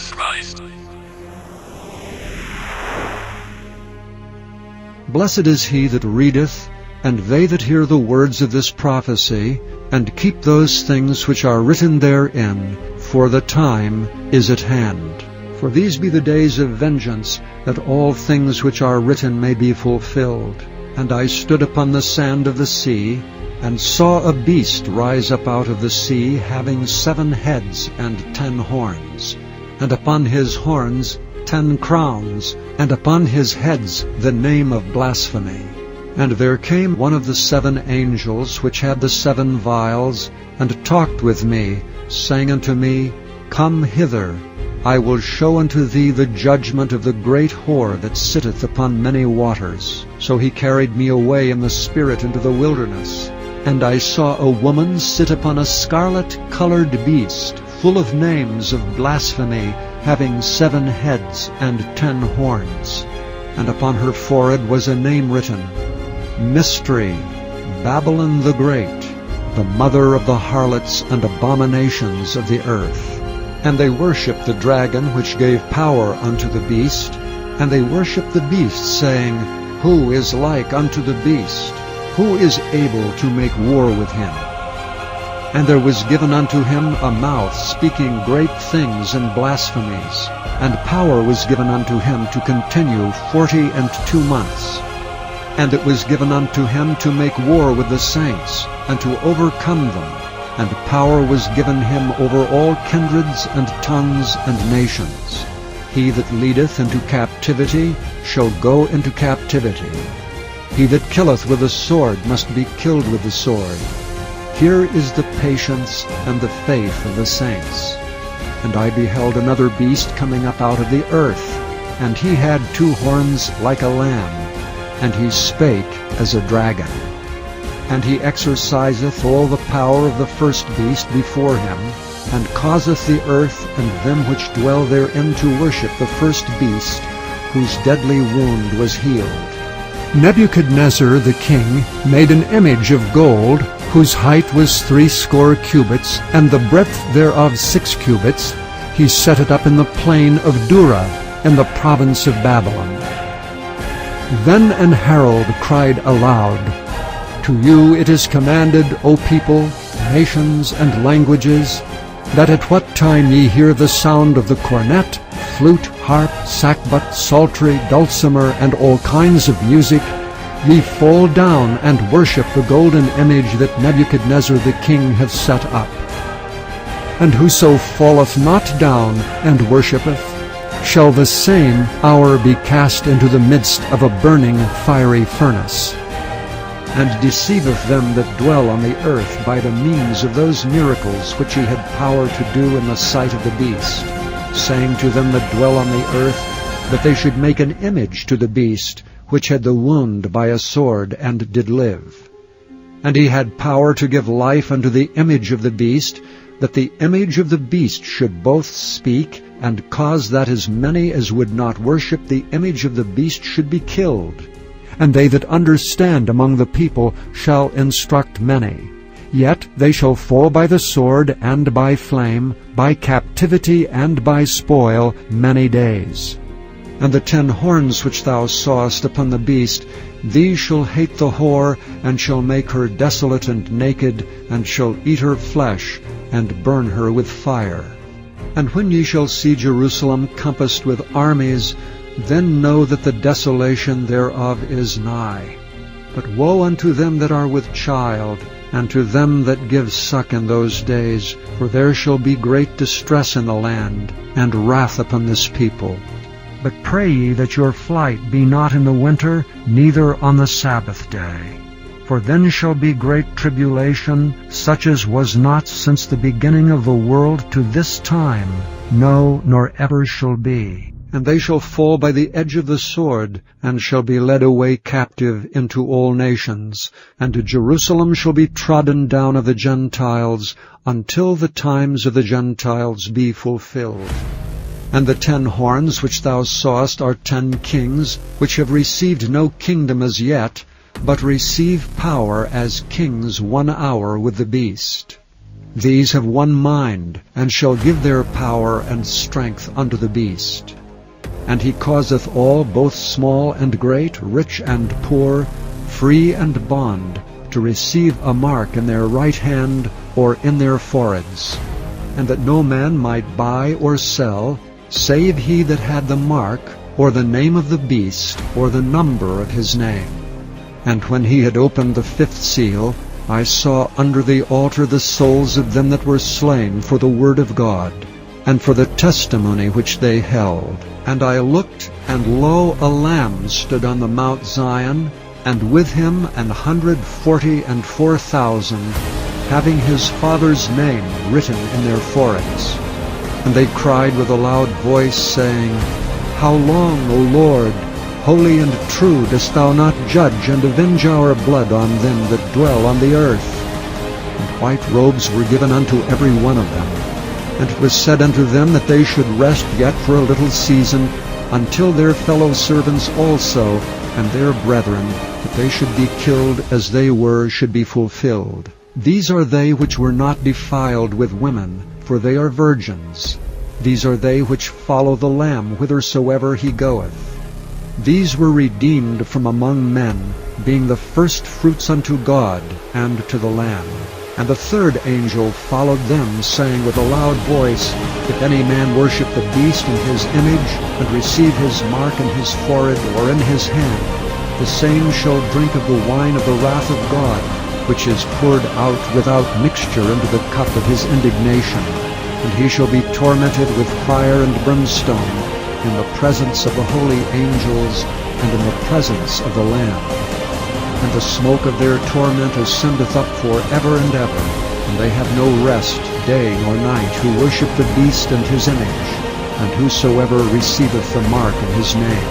Jesus Christ. Blessed is he that readeth, and they that hear the words of this prophecy, and keep those things which are written therein, for the time is at hand. For these be the days of vengeance, that all things which are written may be fulfilled. And I stood upon the sand of the sea, and saw a beast rise up out of the sea, having 7 heads and 10 horns, and upon his horns 10 crowns, and upon his heads the name of blasphemy. And there came one of the 7 angels which had the 7 vials, and talked with me, saying unto me, Come hither, I will show unto thee the judgment of the great whore that sitteth upon many waters. So he carried me away in the spirit into the wilderness. And I saw a woman sit upon a scarlet-colored beast, full of names of blasphemy, having 7 heads and 10 horns. And upon her forehead was a name written, Mystery, Babylon the Great, the mother of the harlots and abominations of the earth. And they worshipped the dragon which gave power unto the beast, and they worshipped the beast, saying, Who is like unto the beast? Who is able to make war with him? And there was given unto him a mouth speaking great things and blasphemies, and power was given unto him to continue 42 months. And it was given unto him to make war with the saints, and to overcome them. And power was given him over all kindreds and tongues and nations. He that leadeth into captivity shall go into captivity. He that killeth with the sword must be killed with the sword. Here is the patience and the faith of the saints. And I beheld another beast coming up out of the earth, and he had 2 horns like a lamb, and he spake as a dragon. And he exerciseth all the power of the first beast before him, and causeth the earth and them which dwell therein to worship the first beast, whose deadly wound was healed. Nebuchadnezzar the king made an image of gold, whose height was 80 cubits, and the breadth thereof 6 cubits. He set it up in the plain of Dura, in the province of Babylon. Then an herald cried aloud, To you it is commanded, O people, nations, and languages, that at what time ye hear the sound of the cornet, flute, harp, sackbut, psaltery, dulcimer, and all kinds of music, ye fall down and worship the golden image that Nebuchadnezzar the king hath set up. And whoso falleth not down and worshippeth, shall the same hour be cast into the midst of a burning fiery furnace. And deceiveth them that dwell on the earth by the means of those miracles which he had power to do in the sight of the beast, saying to them that dwell on the earth, that they should make an image to the beast, which had the wound by a sword, and did live. And he had power to give life unto the image of the beast, that the image of the beast should both speak, and cause that as many as would not worship the image of the beast should be killed. And they that understand among the people shall instruct many. Yet they shall fall by the sword, and by flame, by captivity, and by spoil, many days. And the 10 horns which thou sawest upon the beast, these shall hate the whore, and shall make her desolate and naked, and shall eat her flesh, and burn her with fire. And when ye shall see Jerusalem compassed with armies, then know that the desolation thereof is nigh. But woe unto them that are with child, and to them that give suck in those days, for there shall be great distress in the land, and wrath upon this people. But pray ye that your flight be not in the winter, neither on the Sabbath day. For then shall be great tribulation, such as was not since the beginning of the world to this time, no, nor ever shall be. And they shall fall by the edge of the sword, and shall be led away captive into all nations. And Jerusalem shall be trodden down of the Gentiles, until the times of the Gentiles be fulfilled. And the 10 horns which thou sawest are 10 kings, which have received no kingdom as yet, but receive power as kings 1 hour with the beast. These have one mind, and shall give their power and strength unto the beast. And he causeth all, both small and great, rich and poor, free and bond, to receive a mark in their right hand or in their foreheads, and that no man might buy or sell, save he that had the mark, or the name of the beast, or the number of his name. And when he had opened the fifth seal, I saw under the altar the souls of them that were slain for the word of God, and for the testimony which they held. And I looked, and lo, a Lamb stood on the Mount Zion, and with him 144,000, having his Father's name written in their foreheads. And they cried with a loud voice, saying, How long, O Lord, holy and true, dost thou not judge and avenge our blood on them that dwell on the earth? And white robes were given unto every one of them. And it was said unto them that they should rest yet for a little season, until their fellow servants also, and their brethren, that they should be killed as they were, should be fulfilled. These are they which were not defiled with women, for they are virgins. These are they which follow the Lamb whithersoever he goeth. These were redeemed from among men, being the first fruits unto God and to the Lamb. And the third angel followed them, saying with a loud voice, If any man worship the beast in his image, and receive his mark in his forehead or in his hand, the same shall drink of the wine of the wrath of God, which is poured out without mixture into the cup of his indignation. And he shall be tormented with fire and brimstone, in the presence of the holy angels, and in the presence of the Lamb. And the smoke of their torment ascendeth up for ever and ever, and they have no rest day nor night, who worship the beast and his image, and whosoever receiveth the mark in his name.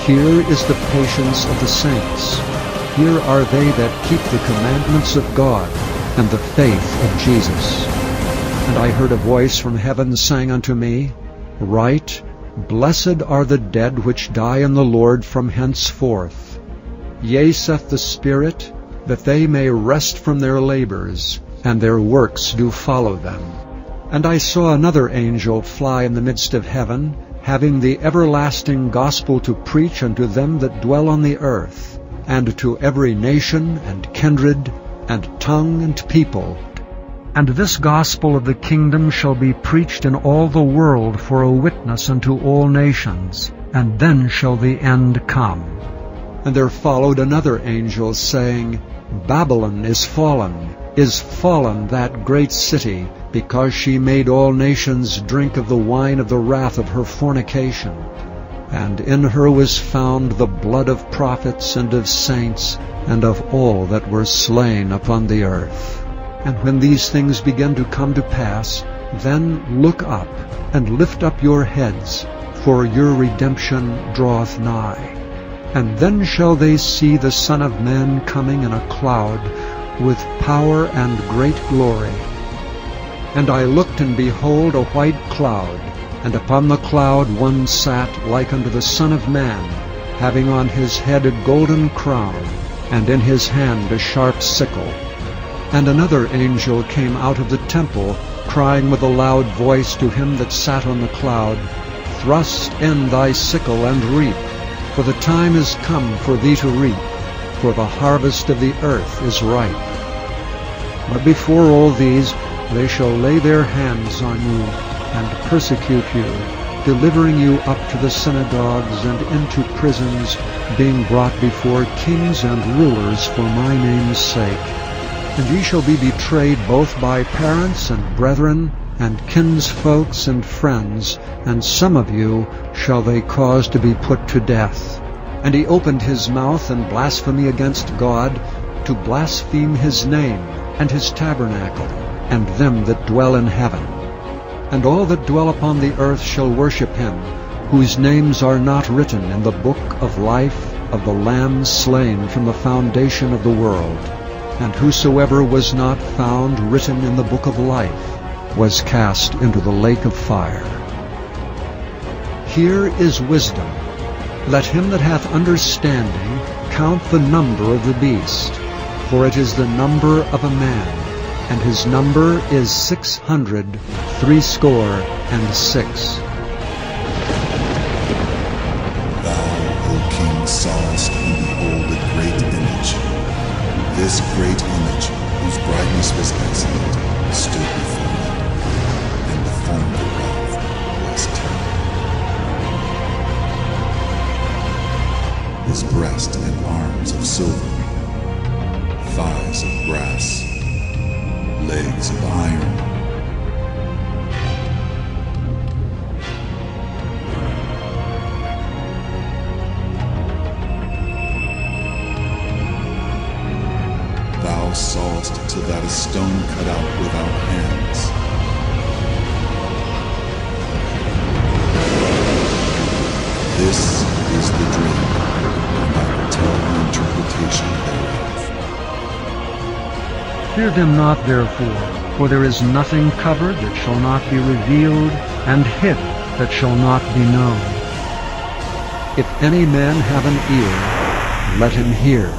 Here is the patience of the saints. Here are they that keep the commandments of God, and the faith of Jesus. And I heard a voice from heaven saying unto me, Write, Blessed are the dead which die in the Lord from henceforth. Yea, saith the Spirit, that they may rest from their labors, and their works do follow them. And I saw another angel fly in the midst of heaven, having the everlasting gospel to preach unto them that dwell on the earth, and to every nation, and kindred, and tongue, and people. And this gospel of the kingdom shall be preached in all the world for a witness unto all nations, and then shall the end come. And there followed another angel, saying, Babylon is fallen that great city, because she made all nations drink of the wine of the wrath of her fornication. And in her was found the blood of prophets and of saints, and of all that were slain upon the earth. And when these things begin to come to pass, then look up, and lift up your heads, for your redemption draweth nigh. And then shall they see the Son of Man coming in a cloud, with power and great glory. And I looked, and behold, a white cloud, and upon the cloud one sat like unto the Son of Man, having on his head a golden crown, and in his hand a sharp sickle. And another angel came out of the temple, crying with a loud voice to him that sat on the cloud, Thrust in thy sickle and reap, for the time is come for thee to reap, for the harvest of the earth is ripe. But before all these they shall lay their hands on you, and persecute you, delivering you up to the synagogues and into prisons, being brought before kings and rulers for my name's sake. And ye shall be betrayed both by parents and brethren, and kinsfolks and friends, and some of you shall they cause to be put to death. And he opened his mouth in blasphemy against God, to blaspheme his name, and his tabernacle, and them that dwell in heaven. And all that dwell upon the earth shall worship him, whose names are not written in the book of life of the Lamb slain from the foundation of the world. And whosoever was not found written in the book of life was cast into the lake of fire. Here is wisdom. Let him that hath understanding count the number of the beast, for it is the number of a man, and his number is 666. Thou, O King, sawest and behold a great image. This great image, whose brightness was excellent, stood before me, and the form thereof was terrible. His breast and arms of silver, thighs of brass, legs of iron. Thou sawest to that a stone cut out without hands. This is the dream, and I will tell the interpretation thereof. Fear them not therefore, for there is nothing covered that shall not be revealed, and hid that shall not be known. If any man have an ear, let him hear.